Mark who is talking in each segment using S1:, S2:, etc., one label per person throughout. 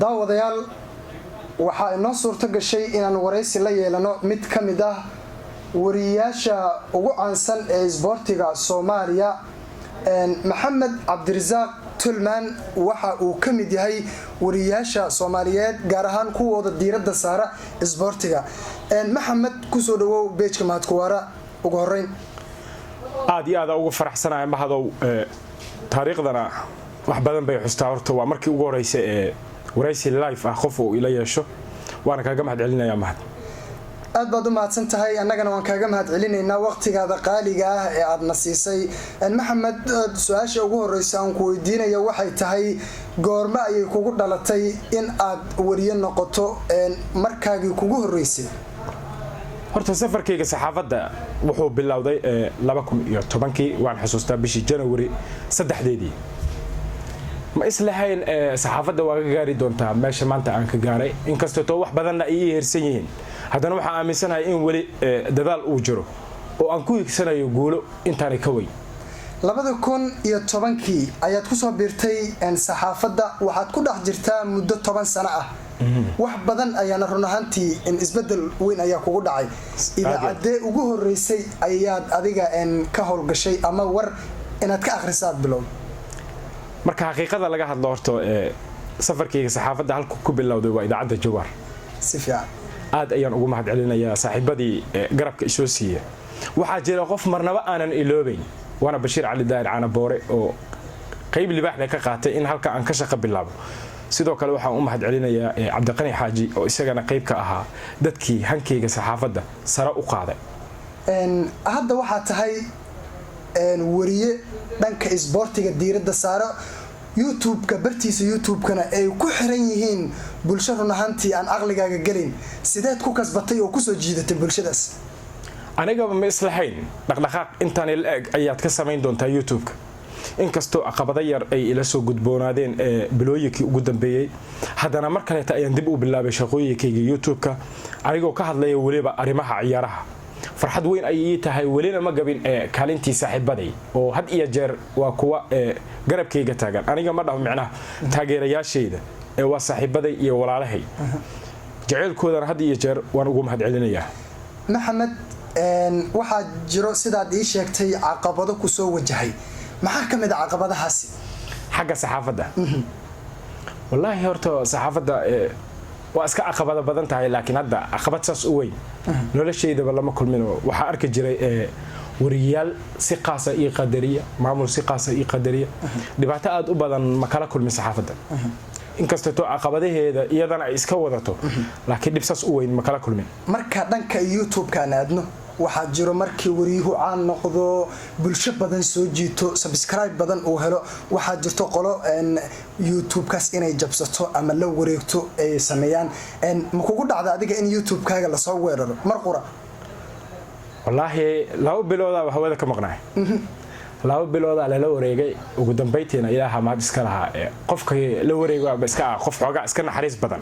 S1: daawadayaal waxaa inoo suurto gashay inaan waraysi la yeelano mid ka mid ah wariyaasha ugu caansan ee isboortiga Soomaaliya Maxamed Cabdirasaaq Tulman waxa uu ka mid yahay wariyaasha Soomaaliyeed gaar ahaan kuwooda diiradda saara isboortiga Maxamed ku soo dhawow beejka mahadkuwaara ugu horeyn
S2: aad iyo aad ugu faraxsanahay mahadow taariikhdana wax badan bay xustaa horta waa markii ugu horeysay ee waraysi live ah qof uu ila yeesho waana kaaga mahad celinayaa mahad
S1: aad baad u mahadsan tahay annagana waan kaaga mahad celinaynaa waqtigaada qaaliga ah ee aad na siisay Maxamed su'aasha ugu horeysa aan ku weydiinayo waxay tahay goorma ayay kugu dhalatay in aad wariye noqoto markaagii kugu horeysay
S2: horta safarkayga saxaafadda wuxuu bilowday 2010 waan xusuustaa bishii January 3deedii ma islahayn saxaafadda waa gaari doontaa meesha maanta aan ka gaaray inkastoo wax badan ay heersan yihiin haddana waxa aaminsanahay in wali dadaal uu jiro oo aan ku higsanayo guulo intaan ka weyn
S1: 2010 ayaad ku soo biirtay saxaafadda waxaad ku dhex jirtaa muddo 10 sano ah wax badan ayaana run ahaantii isbedel weyn ayaa kugu dhacay idaacadee ugu horeysay ayaad adiga ka howlgashay ama war inaad ka akhrisaad bilow
S2: marka xaqiiqada laga hadlo horto safarkayga saxaafadda halku ku bilowday waa idaacadda Jawaar
S1: si fiican
S2: aad ayaan ugu mahad celinayaa saaxiibadii garabka isoo siiyay waxa jira qof marnaba aanan iloobayn waana Bashiir Cali Daahir Caana Boore oo qayb libaax ka qaatay in halka aan ka shaqo bilaabo sidoo kale waxaan u mahad celinayaa Cabdiqani Xaaji oo isagana qayb ka ahaa dadkii hankeyga saxaafadda sare u qaaday
S1: hadda waxa tahay wariye dhanka isboortiga diiradda saaro YouTube-ka bartiisa YouTube-kana ay ku xiran yihiin bulshada run ahaantii aan aqligaaga galin sideed ku kasbatay oo ku soo jiidatay bulshadaas
S2: aniga ma islahayn dhaqdhaqaaq intaan ilaag ayaad ka sameyn doontaa YouTube-ka inkastoo caqabado yar ay ila soo gudboonaadeen bilooyinkii ugu dambeeyay haddana mar kale ayaan dib u bilaabay shaqooyinkayga YouTube-ka anigoo ka hadlaya waliba arrimaha ciyaaraha farxad weyn ay tahay walina ma gabin kaalintii saaxiibaday oo had iyo jeer waa kuwa garabkayga taagan aniga ma dhaw micnaha taageerayaashayda waa saaxiibaday iyo walaalahay jaceelkoodana had iyo jeer waan ugu mahad celinayaa
S1: Maxamed waxa jiro sidaad ii sheegtay caqabado ku soo wajahay maxaa ka mid ah caqabadahaasi
S2: xagga saxaafadda wallahi horta saxaafadda waa iska caqabado badan tahay laakiin hadda caqabad saas u weyn nolosheedaba lama kulmin waxa arki jiray wariyaal si qaas ah iyo qadariya maamul si qaas ah iyo qadariya dhibaato aad u badan ma kala kulmin saxaafadda inkastoo caqabadaheeda iyadana ay iska wadato laakiin dhib saas u weyn ma kala kulmin
S1: marka dhanka YouTube-ka aan aadno waxa jiro markii wariyuhu caan noqdo bulsho badan soo jiito subscribe badan uu helo waxa jirto qolo YouTube-kaas inay jabsato ama la wareegto ay sameeyaan ma kugu dhacda adiga in YouTube-kaaga la soo weeraro mar qura
S2: wallahi laba bilooda hawada ka maqnaay laba bilooda la wareegay ugu dambeeyteena ilaaha maad iska lahaa qofka la wareego ba iska qof xoga iska naxariis badan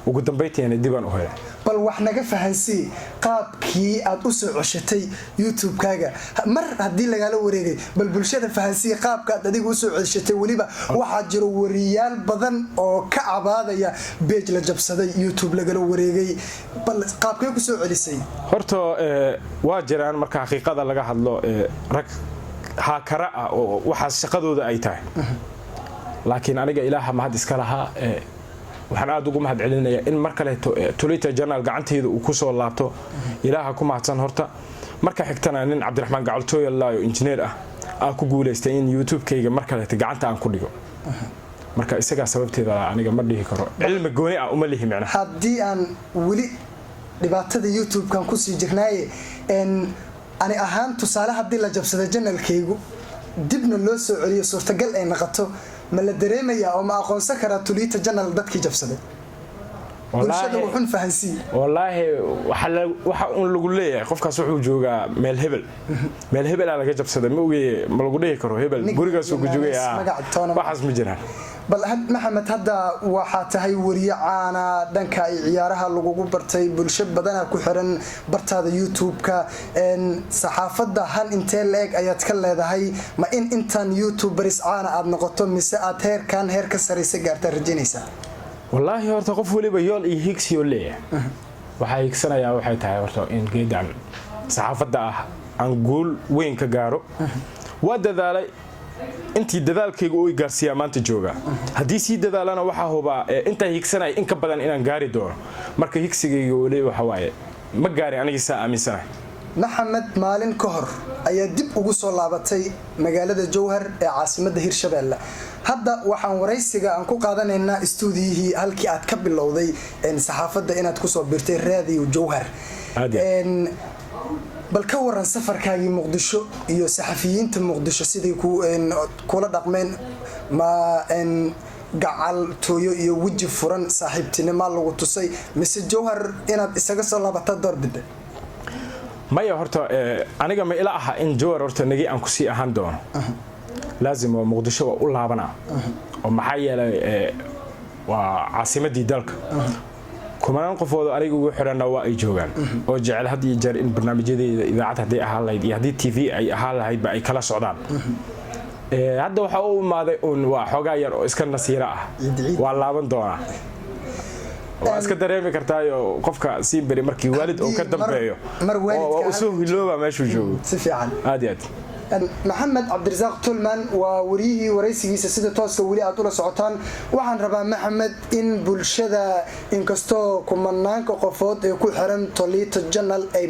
S2: ugu dambeeyteena diban u helay
S1: bal wax naga fahansii qaabkii aad u soo ceshatay YouTube-kaaga mar hadii laga la wareegay bal bulshada fahansii qaabka aad adigu u soo ceshatay waliba waxa jiro wariyaal badan oo ka cabaadaya page la jabsaday YouTube laga la wareegay bal qaabkay ku soo celisay
S2: horta waa jiraan marka xaqiiqada laga hadlo rag haakara oo waxa shaqadooda ay tahay laakiin aniga ilaaha mahad iska lahaa waxaan aad ugu mahad celinayaa in mar kale Twitter channel gacanteedu uu ku soo laabto ilaaha ku mahadsan horta marka xigtana nin Cabdiraxmaan Gacaltooy laayo engineer ah ku guuleystay in YouTube-kayga mar kale gacanta aan ku dhigo marka isaga sababteeda aniga ma dhihi karo cilmi gooni ah uma lihi macna
S1: hadii aan wali dhibaatada YouTube-kan ku sii jirnaaye ani ahaan tusaale hadii la jabsaday channel-kaygu dibna loo soo celiyo suurtagal ay noqoto ma la dareemaya oo ma aqoonsan kara Twitter channel dadkii jabsaday bulshada wuxuu fahansi
S2: wallahi waxa uu lagu leeyahay qofkaas wuxuu joogaa meel hebel laga jabsaday ma ogeey ma lagu dhihi karo hebel gurigaas uu joogay waxaas ma jiraan
S1: bal Maxamed hadda waxa tahay wariye caana dhanka ciyaaraha lagu bartay bulsho badan ku xiran bartaada YouTube-ka saxaafadda han intee leeg ayaad ka leedahay ma intan YouTubers caana aad noqoto mise aad heer ka sareysa gaarta rajaynaysa
S2: wallaahi horta qof waliba yool iyo higsiyo leeyahay waxaa higsanayaa waxay tahay horta in geedan saxaafadda ah aan guul weyn ka gaaro waa dadaalay intii dadaalkayga uu gaarsiiyaa maanta jooga haddii sii dadaalana waxaa hubaa intaa higsanaya in ka badan inaan gaari doono marka higsigayga weli waxa waaye ma gaari anigii saa aaminsanahay
S1: maxamed maalin ka hor ayaa dib ugu soo laabatay magaalada jowhar ee caasimadda hirshabeelle hadda waxaan waraysiga aan ku qaadanaynaa istuudiyihii halkii aad ka bilowday saxaafadda inaad kusoo birtay raadiyo jowhar bal ka waran safarkaagii muqdisho iyo saxafiyiinta muqdisho siday kula dhaqmeen ma gacal tooyo iyo weji furan saaxiibtinimo lagu tusay mise jowhar inaad isaga soo laabata doorbida
S2: maya horta aniga ma ila aha in jowhar horta nagi aan ku sii ahaan doono laazim waa muqdisho waa u laabanaa oo maxaa yeelay waa caasimadii dalka kumanaan qofooda aniga ugu xidhanna waa ay joogaan oo jecel had iyo jeer in barnaamijyadeeda idaacad hadday ahaan lahayd iyo haddii TV ay ahaan lahaydba ay kala socdaan hadda waxaa u imaaday un waa xoogaa yar oo iska nasiiro ah waa laaban doonaa waa iska dareemi kartaayo qofka sii beri markii waalid uu ka dambeeyo oo usoo hilooba meeshuu joogo
S1: si fiican
S2: aad iyo aad
S1: maxamed cabdirasaaq tulman waa wariyihii waraysigiisa sida tooska weli aad ula socotaan waxaan rabaa maxamed in bulshada inkastoo kumanaanka qofood ee ku xiran Tolito Channel ay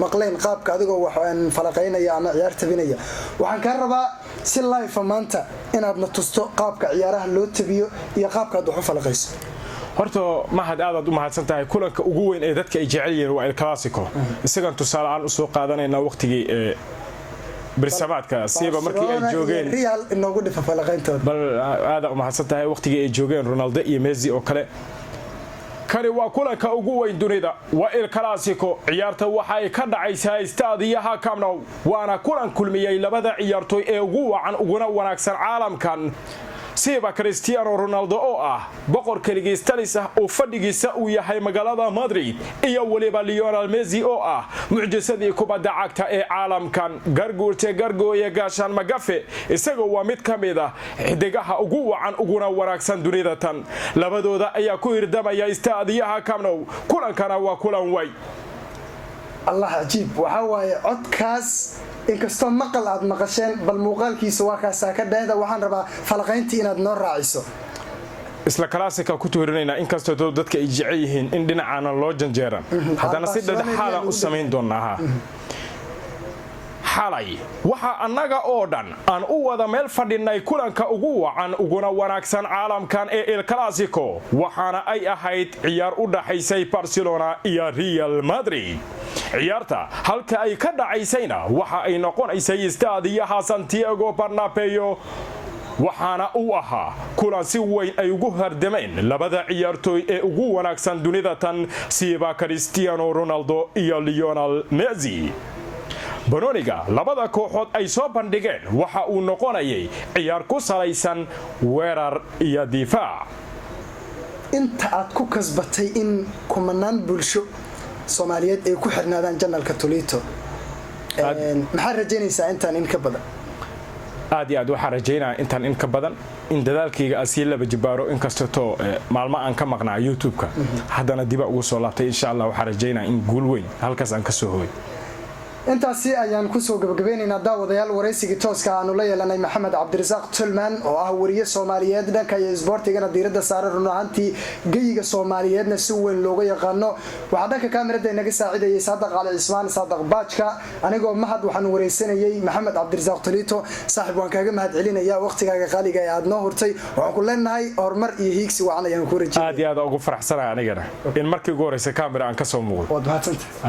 S1: maqleen qaabka adigoo waxaan falaqeynaya ama ciyaar tabinaya waxaan ka rabaa si live maanta inaad na tusto qaabka ciyaaraha loo tabiyo iyo qaabka aad wax u falaqeyso
S2: horta mahad aad u mahadsan tahay kulanka ugu weyn ee dadka ay jecel yihiin waa El Clasico isagan tusaale aan u soo qaadanayna waqtigii برسماتك سيبا مركي أي جوجين
S1: ريال إنه قد فلقينته
S2: بل هذا ما حصلت هاي وقت جي جوجين رونالدو يميزي أو كله كاري وكله كأوجو الدنيا وإل كلاسيكو عيارته وحي كذا عيسى استاديها كامنو وأنا كل مية إلا بدأ عيارته أوجو عن أوجنا ونكسر عالم كان سيبا كريستيانو رونالدو بقر كريستاليسا وفديجيسا وياهي مقالة مدريد إيا وليبا ليونال ميسي معجزة كوبا عاقتا عالم كان غرغو يغاشان مغافي إساقو وميد كاميدا حدقاها أقوى عن أقونا وراكسان دونيدة لابدو دا أيا كوير داما يا استاديها كامنو كولان كان وكولان واي
S1: الله عجيب وحاوي عدكاس inkastoo maqal aad maqasheen bal muuqaalkiisa waa kaasa ka dheeda waxaan rabaa falaqayntii inaad noo raaciso
S2: isla classica ku tuurinayna inkastoo dadka ay jecel yihiin in dhinacaana loo janjeeran haddana si dhexdhexaad u samayn doonaa xalay waxa annaga oo dhan aan u wada meel fadhinay kulanka ugu wacan uguna wanaagsan caalamkan ee El Clasico waxaana ay ahayd ciyaar u dhaxaysay Barcelona iyo Real Madrid ciyaarta halka ay ka dhacaysayna waxa ay noqonaysay istaadiyaha Santiago Bernabeu waxaana uu ahaa kulan si weyn ay ugu hardameen labada ciyaartooy ee ugu wanaagsan dunida tan sida Cristiano Ronaldo iyo Lionel Messi banoniga labada kooxood ay soo bandhigeen waxa uu noqonayay ciyaar ku salaysan weerar iyo difaac
S1: inta aad ku kasbatay in kumanaan bulsho Soomaaliyeed ay ku xirnaadaan janalka Tolito maxaa rajaynaysaa intaan in ka badan
S2: aad iyo aad waxaan rajaynaa intaan in ka badan in dadaalkayga asii laba jibaaro in kasto maalmo aan ka maqnaa YouTube-ka haddana dib ugu soo laabtay insha Allah waxaan rajaynaa in guul weyn halkaas aan ka soo hooy
S1: intaasi ayaan ku soo gabagabeynaynaa daawadayaal waraysiga tooska aanu la yeelanay Maxamed Cabdirasaaq Tulman oo ah wariye Soomaaliyeed dhanka isboortiga diiradda saaran runaantii geyiga Soomaaliyeedna si weyn looga yaqaano waxa dhanka kaamirada inaga saacideeyay Saadaq Ali Ismaan Saadaq Baajka anigoo mahad waxaan waraysanayay Maxamed Cabdirasaaq Tolito saaxiib waan kaaga mahad celinayaa waqtigaaga qaaliga ee aad noo hurtay waxaan ku leenahay horumar iyo hiigsi wacan ayaan ku rajaynaa
S2: aad iyo aad ugu faraxsanahay anigana in markii ugu horeysa kaamira aan ka soo muuqdo
S1: waad mahadsantahay